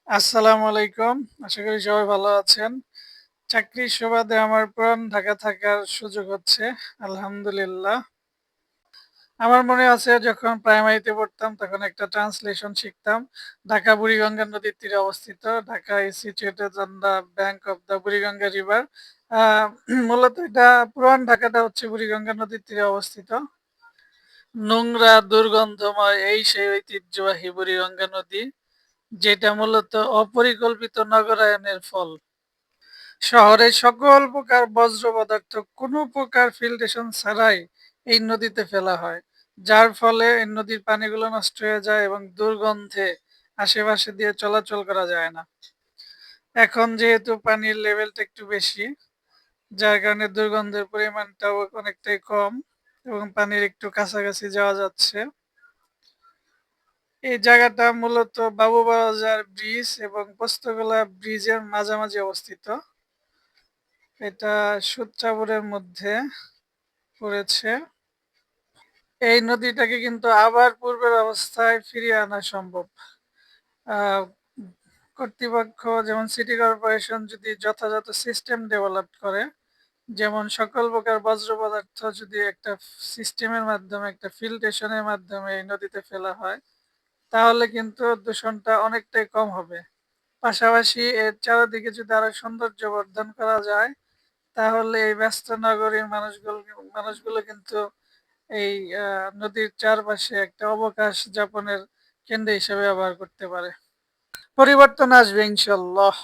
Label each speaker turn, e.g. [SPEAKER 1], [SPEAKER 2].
[SPEAKER 1] আসসালামু আলাইকুম। আশা করি সবাই ভালো আছেন। চাকরির সুবাদে আমার পুরান ঢাকা থাকার সুযোগ হচ্ছে। আলহামদুলিল্লাহ। আমার মনে আছে যখন প্রাইমারিতে পড়তাম তখন একটা ট্রান্সলেশন শিখতাম। ঢাকা বুড়িগঙ্গা নদীর তীরে অবস্থিত। Dhaka is situated on the bank of the Buriganga river. আ মূলত এটা পুরান ঢাকাটা হচ্ছে বুড়িগঙ্গা নদীর তীরে অবস্থিত। নোংরা দুর্গন্ধময় এই সেই ঐতিহ্যবাহী বুড়িগঙ্গা নদী, যেটা মূলত অপরিকল্পিত নগরায়নের ফল। শহরের সকল প্রকার বর্জ্য পদার্থ কোনো প্রকার ফিল্ট্রেশন ছাড়াই এই নদীতে ফেলা হয়। যার ফলে এই নদীর পানিগুলো নষ্ট হয়ে যায় এবং দুর্গন্ধে আশেপাশে দিয়ে চলাচল করা যায় না। এখন যেহেতু পানির লেভেলটা একটু বেশি, যার কারণে দুর্গন্ধের পরিমাণটাও অনেকটাই কম এবং পানির একটু কাছাকাছি যাওয়া যাচ্ছে। এই জায়গাটা মূলত বাবুবাজার ব্রিজ এবং পোস্তগোলা ব্রিজের মাঝামাঝি অবস্থিত। এটা সূত্রাপুরের মধ্যে পড়েছে। এই নদীটাকে কিন্তু আবার পূর্বের অবস্থায় ফিরিয়ে আনা সম্ভব। আহ, কর্তৃপক্ষ যেমন সিটি কর্পোরেশন যদি যথাযথ সিস্টেম ডেভেলপ করে, যেমন সকল প্রকার বর্জ্য পদার্থ যদি একটা সিস্টেমের মাধ্যমে একটা ফিল্ট্রেশনের মাধ্যমে এই নদীতে ফেলা হয়, তাহলে কিন্তু দূষণটা অনেকটাই কম হবে। পাশাপাশি এর চারিদিকে যদি আরো সৌন্দর্য বর্ধন করা যায়, তাহলে এই ব্যস্ত নগরীর মানুষগুলো কিন্তু এই নদীর চারপাশে একটা অবকাশ যাপনের কেন্দ্র হিসেবে ব্যবহার করতে পারে। পরিবর্তন আসবে ইনশাল্লাহ।